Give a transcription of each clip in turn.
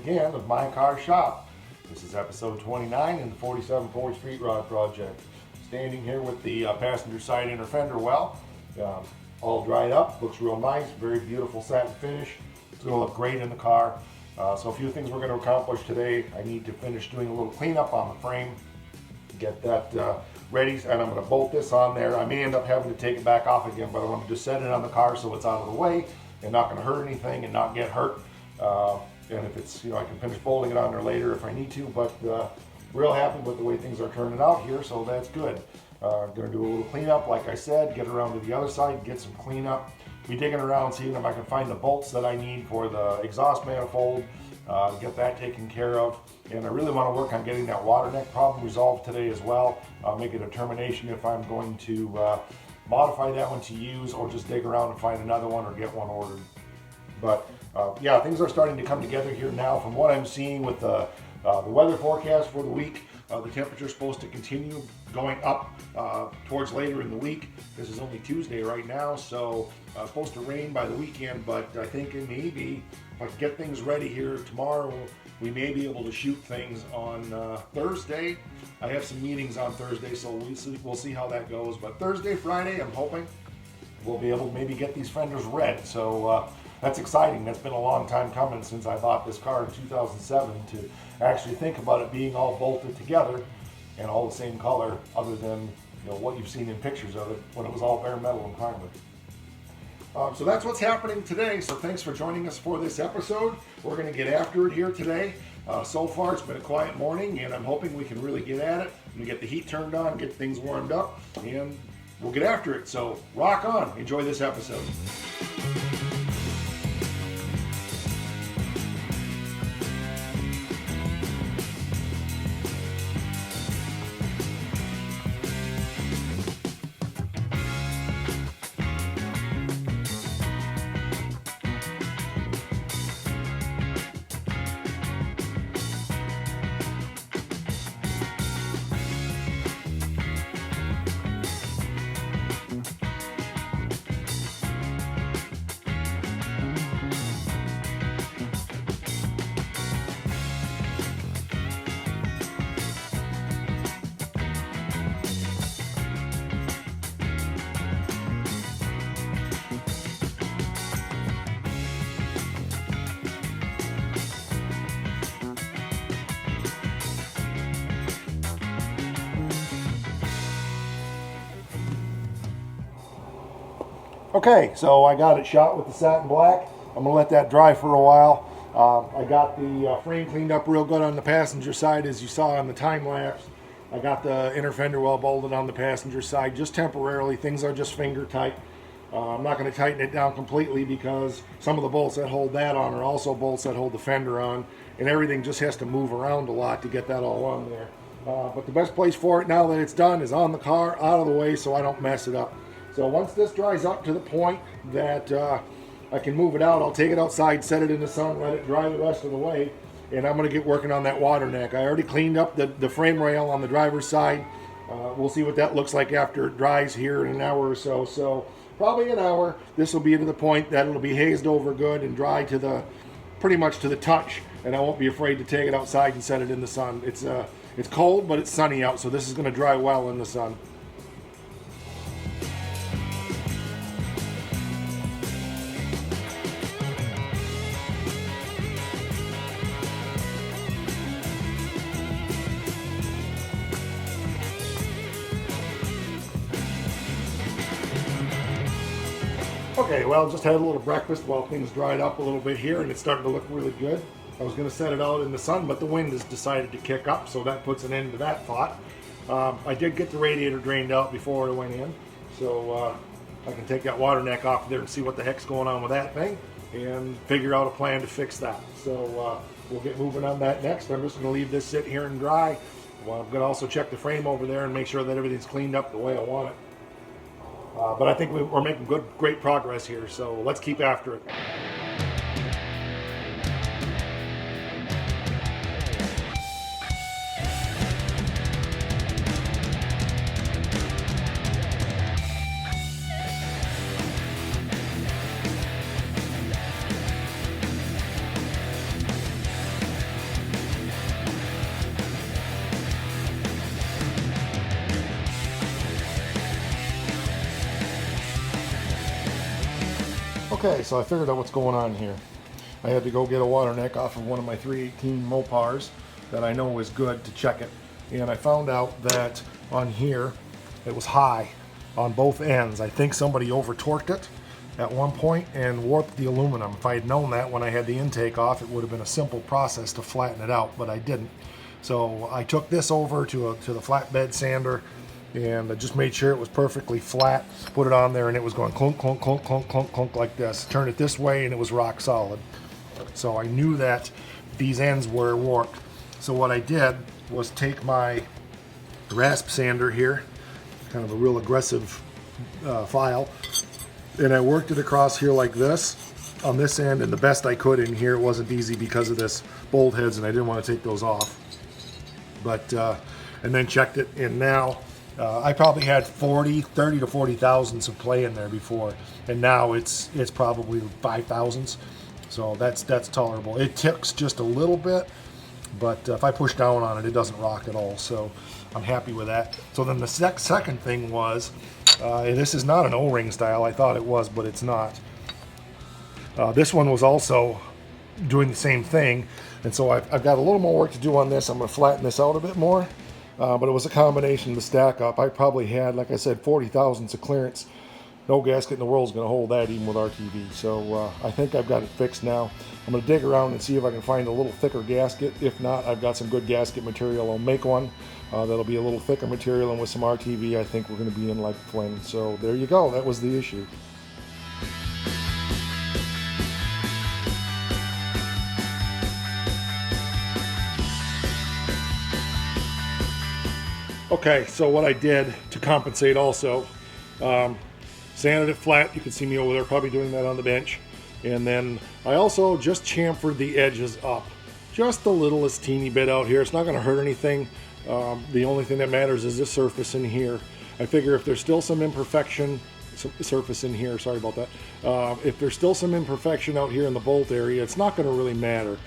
again of My Car Shop. This is episode 29 in the 47 Ford Street Rod Project. Standing here with the passenger side inner fender well, all dried up, looks real nice, very beautiful satin finish. It's going to look great in the car. So a few things we're going to accomplish today. I need to finish doing a little cleanup on the frame, get that ready, and I'm going to bolt this on there. I may end up having to take it back off again, but I want to just set it on the car so it's out of the way and not going to hurt anything and not get hurt. And if it's, I can finish bolting it on there later if I need to, but real happy with the way things are turning out here, so that's good. Going to do a little cleanup, like I said, get around to the other side, get some cleanup. Be digging around, seeing if I can find the bolts that I need for the exhaust manifold, get that taken care of. And I really want to work on getting that water neck problem resolved today as well. Make a determination if I'm going to modify that one to use or just dig around and find another one or get one ordered. But yeah, things are starting to come together here now. From what I'm seeing with the weather forecast for the week, the temperature is supposed to continue going up towards later in the week. This is only Tuesday right now, so it's supposed to rain by the weekend, but I think it may be, if I can get things ready here tomorrow, we may be able to shoot things on Thursday. I have some meetings on Thursday, so we'll see how that goes. But Thursday, Friday, I'm hoping we'll be able to maybe get these fenders red. So that's exciting. That's been a long time coming since I bought this car in 2007 to actually think about it being all bolted together and all the same color, other than what you've seen in pictures of it when it was all bare metal and primer. So that's what's happening today. So thanks for joining us for this episode. We're going to get after it here today. So far it's been a quiet morning, and I'm hoping we can really get at it and get the heat turned on, get things warmed up, and we'll get after it. So rock on. Enjoy this episode. Okay, so I got it shot with the satin black. I'm gonna let that dry for a while. I got the frame cleaned up real good on the passenger side, as you saw on the time lapse. I got the inner fender well bolted on the passenger side, just temporarily. Things are just finger tight. I'm not gonna tighten it down completely because some of the bolts that hold that on are also bolts that hold the fender on, and everything just has to move around a lot to get that all on there. But the best place for it now that it's done is on the car, out of the way, so I don't mess it up. So once this dries up to the point that I can move it out, I'll take it outside, set it in the sun, let it dry the rest of the way, and I'm going to get working on that water neck. I already cleaned up the frame rail on the driver's side. We'll see what that looks like after it dries here in an hour or so. So probably an hour, this will be to the point that it'll be hazed over good and dry to pretty much to the touch, and I won't be afraid to take it outside and set it in the sun. It's cold, but it's sunny out, so this is going to dry well in the sun. Okay, well, just had a little breakfast while things dried up a little bit here, and it's starting to look really good. I was going to set it out in the sun, but the wind has decided to kick up, so that puts an end to that thought. I did get the radiator drained out before I went in, so I can take that water neck off there and see what the heck's going on with that thing and figure out a plan to fix that. So we'll get moving on that next. I'm just going to leave this sit here and dry. Well, I'm going to also check the frame over there and make sure that everything's cleaned up the way I want it. But I think we're making great progress here, so let's keep after it. Okay, so I figured out what's going on here. I had to go get a water neck off of one of my 318 Mopars that I know is good to check it. And I found out that on here, it was high on both ends. I think somebody over torqued it at one point and warped the aluminum. If I had known that when I had the intake off, it would have been a simple process to flatten it out, but I didn't. So I took this over to the flatbed sander and I just made sure it was perfectly flat, put it on there, and it was going clunk, clunk, clunk, clunk, clunk, clunk like this. Turned it this way and it was rock solid. So I knew that these ends were warped. So what I did was take my rasp sander here, kind of a real aggressive file, and I worked it across here like this on this end, and the best I could in here. It wasn't easy because of this bolt heads and I didn't want to take those off. But and then checked it, and now I probably had 30 to 40 thousandths of play in there before, and now it's probably 5 thousandths. So that's tolerable. It ticks just a little bit, but if I push down on it, it doesn't rock at all. So I'm happy with that. So then the second thing was, this is not an O-ring style. I thought it was, but it's not. This one was also doing the same thing, and so I've got a little more work to do on this. I'm going to flatten this out a bit more, but it was a combination of the stack up. I probably had, like I said, 40 thousandths of clearance. No gasket in the world is going to hold that even with RTV. So I think I've got it fixed now. I'm going to dig around and see if I can find a little thicker gasket. If not, I've got some good gasket material. I'll make one that'll be a little thicker material, and with some RTV, I think we're going to be in like Flynn. So there you go. That was the issue. Okay, so what I did to compensate also, sanded it flat. You can see me over there probably doing that on the bench. And then I also just chamfered the edges up. Just the littlest teeny bit out here. It's not going to hurt anything. The only thing that matters is this surface in here. I figure if there's still some imperfection, surface in here, sorry about that. If there's still some imperfection out here in the bolt area, it's not going to really matter.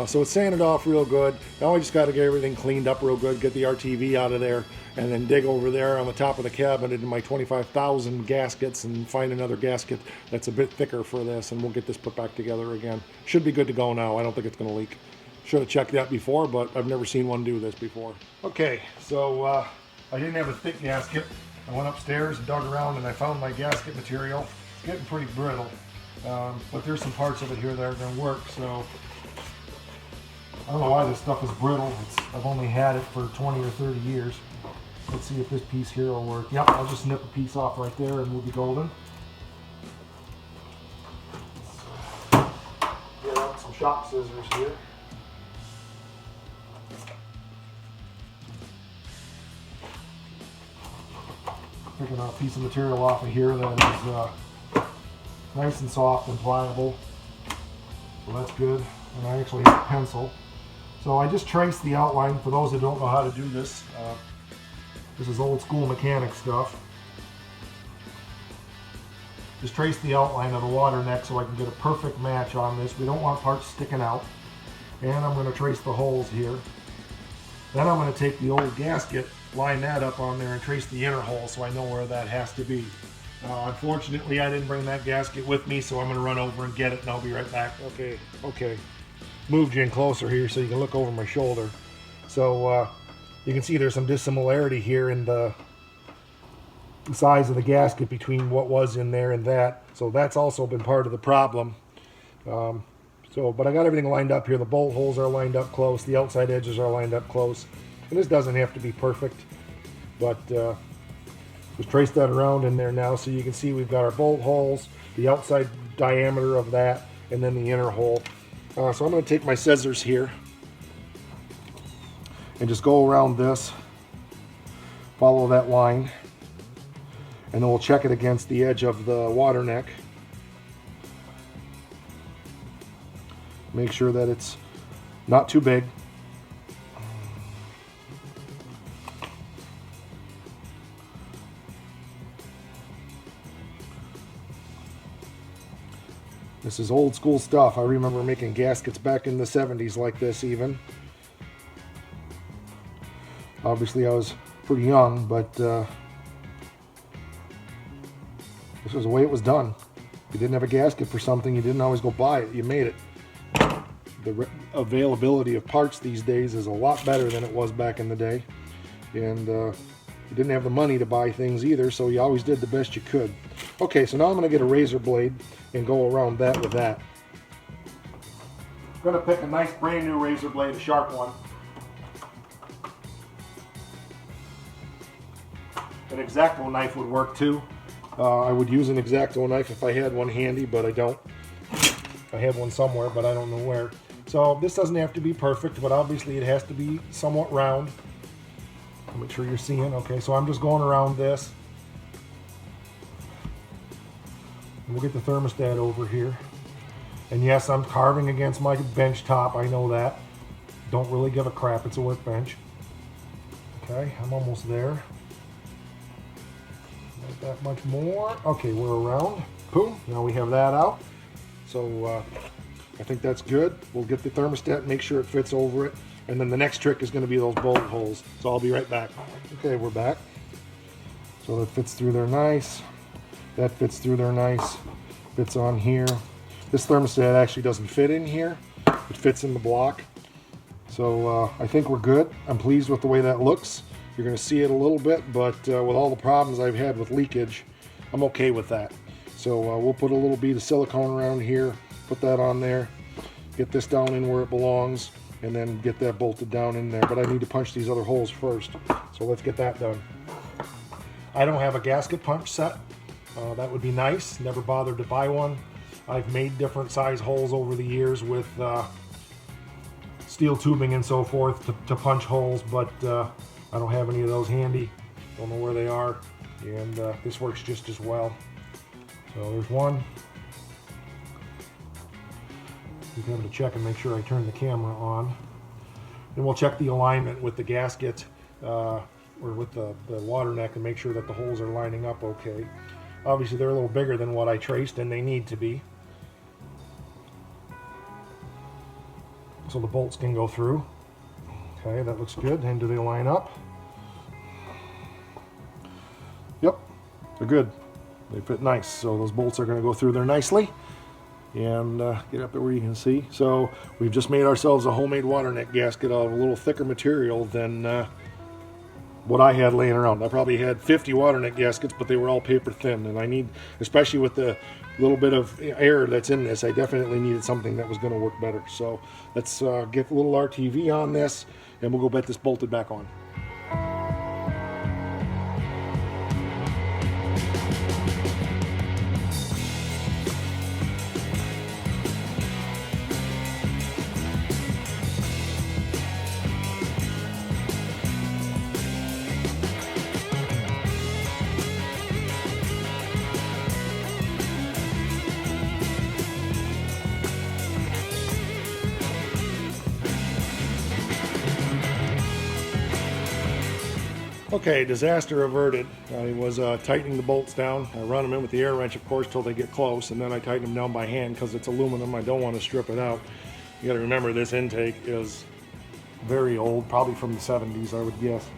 So it's sanded off real good. Now I just got to get everything cleaned up real good, get the RTV out of there, and then dig over there on the top of the cabinet into my 25,000 gaskets and find another gasket that's a bit thicker for this, and we'll get this put back together again. Should be good to go now. I don't think it's going to leak. Should have checked that before, but I've never seen one do this before. Okay, so I didn't have a thick gasket. I went upstairs and dug around and I found my gasket material. It's getting pretty brittle, but there's some parts of it here that are going to work. So I don't know why this stuff is brittle. I've only had it for 20 or 30 years. Let's see if this piece here will work. Yep, I'll just snip a piece off right there and we'll be golden. Get out some shop scissors here. Picking out a piece of material off of here that is nice and soft and pliable. So that's good. And I actually have a pencil. So I just traced the outline. For those that don't know how to do this, this is old school mechanic stuff. Just trace the outline of the water neck so I can get a perfect match on this. We don't want parts sticking out. And I'm going to trace the holes here. Then I'm going to take the old gasket, line that up on there, and trace the inner hole so I know where that has to be. Unfortunately, I didn't bring that gasket with me, so I'm going to run over and get it, and I'll be right back. Okay. Moved you in closer here so you can look over my shoulder. So you can see there's some dissimilarity here in the size of the gasket between what was in there and that. So that's also been part of the problem. But I got everything lined up here. The bolt holes are lined up close. The outside edges are lined up close. And this doesn't have to be perfect, but just trace that around in there now so you can see we've got our bolt holes, the outside diameter of that, and then the inner hole. So I'm going to take my scissors here and just go around this, follow that line, and then we'll check it against the edge of the water neck. Make sure that it's not too big. This is old school stuff. I remember making gaskets back in the 70s like this even. Obviously I was pretty young, but this was the way it was done. If you didn't have a gasket for something, you didn't always go buy it, you made it. The availability of parts these days is a lot better than it was back in the day. And you didn't have the money to buy things either, so you always did the best you could. Okay, so now I'm going to get a razor blade and go around that with that. I'm going to pick a nice brand new razor blade, a sharp one. An X-Acto knife would work too. I would use an X-Acto knife if I had one handy, but I don't. I have one somewhere, but I don't know where. So this doesn't have to be perfect, but obviously it has to be somewhat round. Make sure you're seeing. Okay, so I'm just going around this. And we'll get the thermostat over here. And yes, I'm carving against my bench top. I know that. Don't really give a crap. It's a workbench. Okay, I'm almost there. Not that much more. Okay, we're around. Boom. Now we have that out. So I think that's good. We'll get the thermostat, make sure it fits over it. And then the next trick is going to be those bolt holes. So I'll be right back. Okay, we're back. So that fits through there nice. That fits through there nice. Fits on here. This thermostat actually doesn't fit in here. It fits in the block. So I think we're good. I'm pleased with the way that looks. You're going to see it a little bit, but with all the problems I've had with leakage, I'm okay with that. So we'll put a little bead of silicone around here, put that on there, get this down in where it belongs, and then get that bolted down in there. But I need to punch these other holes first. So let's get that done. I don't have a gasket punch set. That would be nice. Never bothered to buy one. I've made different size holes over the years with steel tubing and so forth to punch holes, but I don't have any of those handy. Don't know where they are. And this works just as well. So there's one. Just having to check and make sure I turn the camera on. Then we'll check the alignment with the gasket or with the water neck and make sure that the holes are lining up okay. Obviously they're a little bigger than what I traced, and they need to be. So the bolts can go through. Okay, that looks good. And do they line up? Yep, they're good. They fit nice. So those bolts are going to go through there nicely. And get up there where you can see. So we've just made ourselves a homemade water neck gasket out of a little thicker material than what I had laying around. I probably had 50 water neck gaskets, but they were all paper thin. And I need, especially with the little bit of air that's in this, I definitely needed something that was going to work better. So let's get a little RTV on this, and we'll go get this bolted back on. Okay, disaster averted. I was tightening the bolts down. I run them in with the air wrench, of course, till they get close, and then I tighten them down by hand because it's aluminum. I don't want to strip it out. You got to remember, this intake is very old, probably from the 70s, I would guess.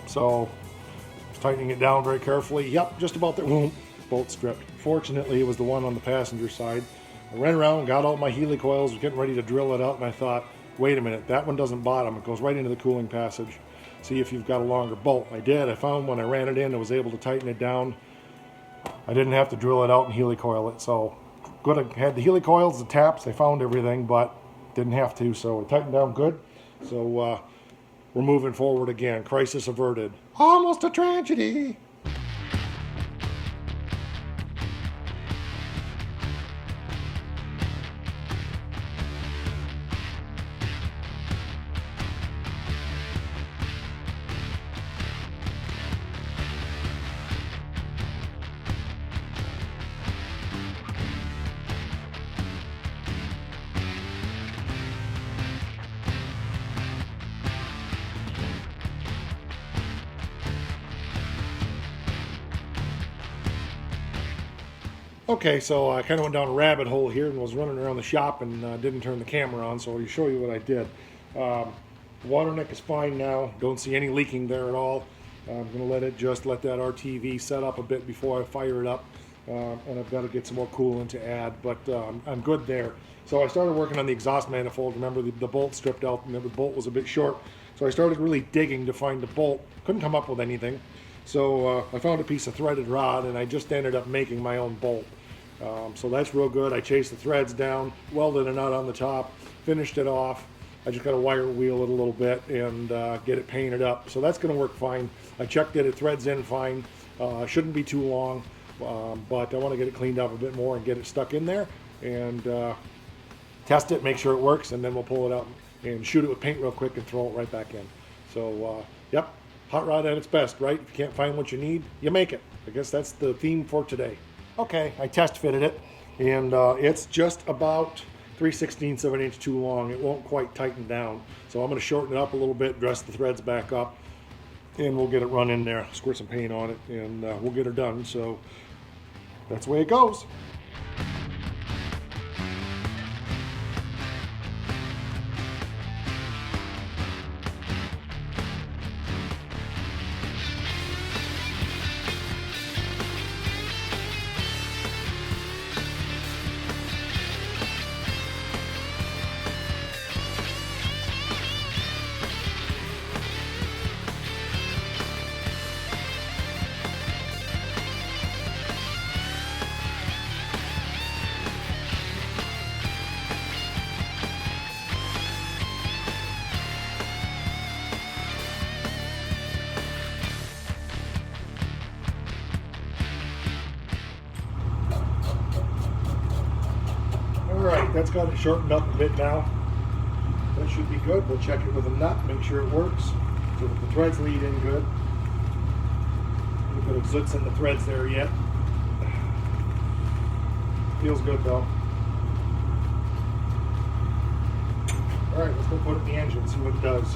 So, tightening it down very carefully. Yep, just about there. Boom, bolt stripped. Fortunately, it was the one on the passenger side. I ran around, got out my helicoils, was getting ready to drill it out, and I thought, wait a minute, that one doesn't bottom. It goes right into the cooling passage. See if you've got a longer bolt. I did. I found when I ran it in, I was able to tighten it down. I didn't have to drill it out and helicoil it. So good. I had the helicoils, the taps. I found everything, but didn't have to. So it tightened down good. So we're moving forward again. Crisis averted. Almost a tragedy. Okay, so I kind of went down a rabbit hole here and was running around the shop and didn't turn the camera on, so I'll show you what I did. The water neck is fine now. Don't see any leaking there at all. I'm going to let that RTV set up a bit before I fire it up. and I've got to get some more coolant to add, but I'm good there. So I started working on the exhaust manifold. Remember, the bolt stripped out, and the bolt was a bit short. So I started really digging to find the bolt. Couldn't come up with anything. So I found a piece of threaded rod, and I just ended up making my own bolt. So that's real good. I chased the threads down, welded a nut on the top, finished it off. I just got to wire wheel it a little bit and get it painted up. So that's going to work fine. I checked it threads in fine. Shouldn't be too long, but I want to get it cleaned up a bit more and get it stuck in there and test it, make sure it works, and then we'll pull it out and shoot it with paint real quick and throw it right back in. So, yep, hot rod at its best, right? If you can't find what you need, you make it. I guess that's the theme for today. Okay, I test fitted it, and it's just about 3/16 of an inch too long. It won't quite tighten down. So I'm going to shorten it up a little bit, dress the threads back up, and we'll get it run in there, squirt some paint on it, and we'll get her done. So that's the way it goes. Alright, that's got it shortened up a bit now. That should be good. We'll check it with a nut, make sure it works, so that the threads lead in good. A little bit of zits in the threads there yet. Feels good though. Alright, let's go put it in the engine, see what it does.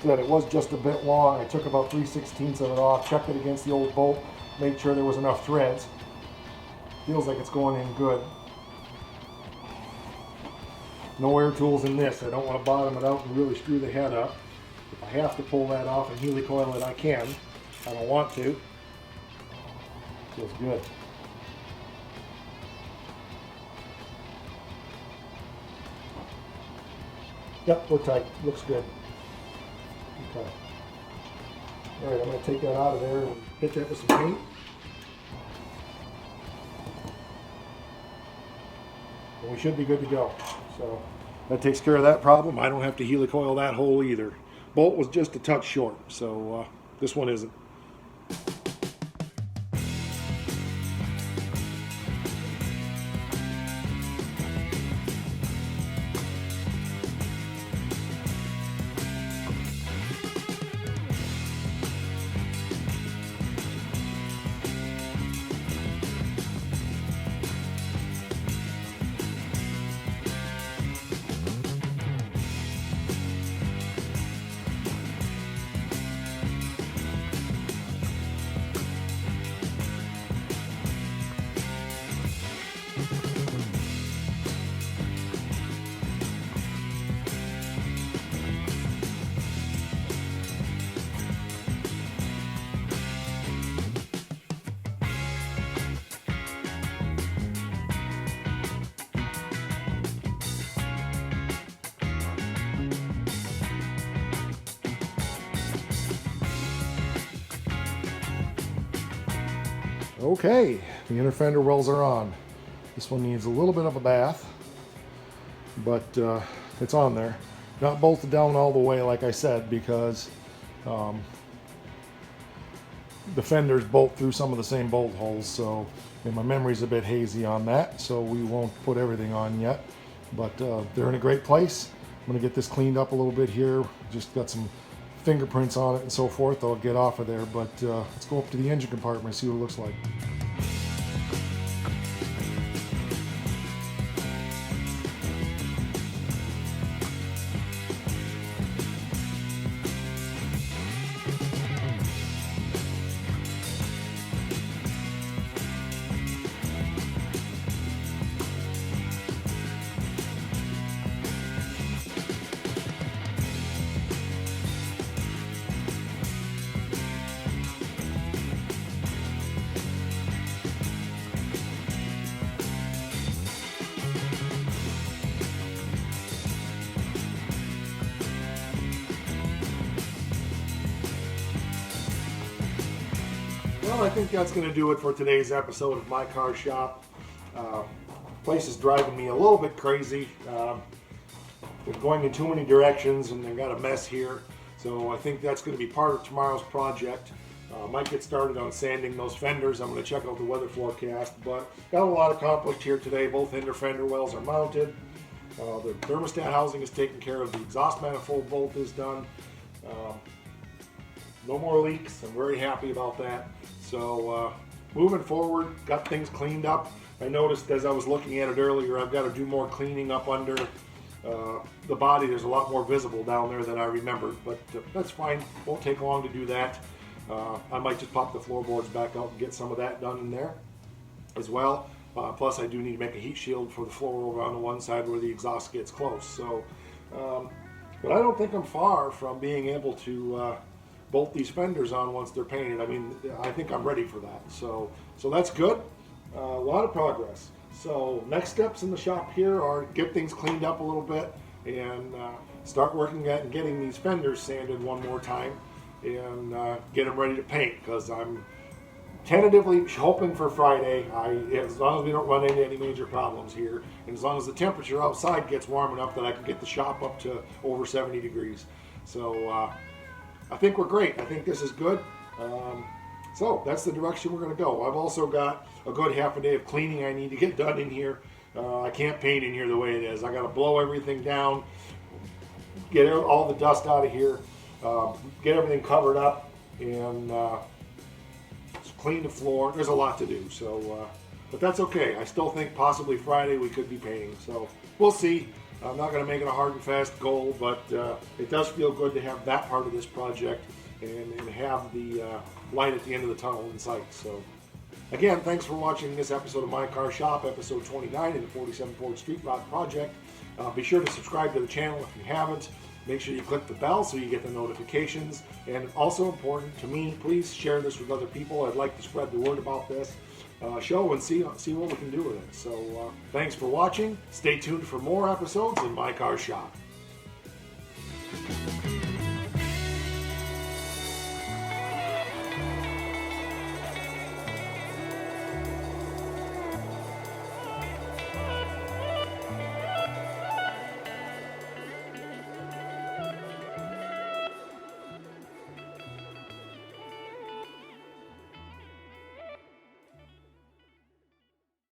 Good, it was just a bit long. I took about 3/16 of it off, checked it against the old bolt, made sure there was enough threads. Feels like it's going in good. No air tools in this. I don't want to bottom it out and really screw the head up. If I have to pull that off and helicoil it, I can. I don't want to. Feels good. Yep, we're tight. Looks good. Okay. Alright, I'm going to take that out of there and hit that with some paint. And we should be good to go. So that takes care of that problem. I don't have to helicoil that hole either. Bolt was just a touch short, so this one isn't. Okay, the inner fender wells are on. This one needs a little bit of a bath, but it's on there. Not bolted down all the way, like I said, because the fenders bolt through some of the same bolt holes, so and my memory's a bit hazy on that, so we won't put everything on yet. But they're in a great place. I'm going to get this cleaned up a little bit here. Just got some fingerprints on it and so forth. I'll get off of there, but let's go up to the engine compartment and see what it looks like. Well, I think that's going to do it for today's episode of My Car Shop. Place is driving me a little bit crazy. They're going in too many directions and they've got a mess here. So I think that's going to be part of tomorrow's project. Might get started on sanding those fenders. I'm going to check out the weather forecast, but got a lot accomplished here today. Both inner fender wells are mounted. The thermostat housing is taken care of. The exhaust manifold bolt is done. No more leaks. I'm very happy about that. So moving forward, got things cleaned up. I noticed as I was looking at it earlier, I've got to do more cleaning up under the body. There's a lot more visible down there than I remembered, but that's fine. Won't take long to do that. I might just pop the floorboards back out and get some of that done in there as well. Plus I do need to make a heat shield for the floor over on the one side where the exhaust gets close. So, but I don't think I'm far from being able to bolt these fenders on once they're painted. I mean, I think I'm ready for that. So that's good. A lot of progress. So next steps in the shop here are get things cleaned up a little bit and start working at getting these fenders sanded one more time and get them ready to paint, because I'm tentatively hoping for Friday. As long as we don't run into any major problems here, and as long as the temperature outside gets warm enough that I can get the shop up to over 70 degrees. So I think we're great. I think this is good. So that's the direction we're going to go. I've also got a good half a day of cleaning I need to get done in here. I can't paint in here the way it is. I got to blow everything down, get all the dust out of here, get everything covered up, and clean the floor. There's a lot to do. So, but that's okay. I still think possibly Friday we could be painting. So we'll see. I'm not going to make it a hard and fast goal, but it does feel good to have that part of this project and have the light at the end of the tunnel in sight. So again, thanks for watching this episode of My Car Shop, episode 29 in the 47 Ford Street Rod project. Be sure to subscribe to the channel if you haven't. Make sure you click the bell so you get the notifications. And also important to me, please share this with other people. I'd like to spread the word about this show and see what we can do with it. So thanks for watching. Stay tuned for more episodes in My Car Shop.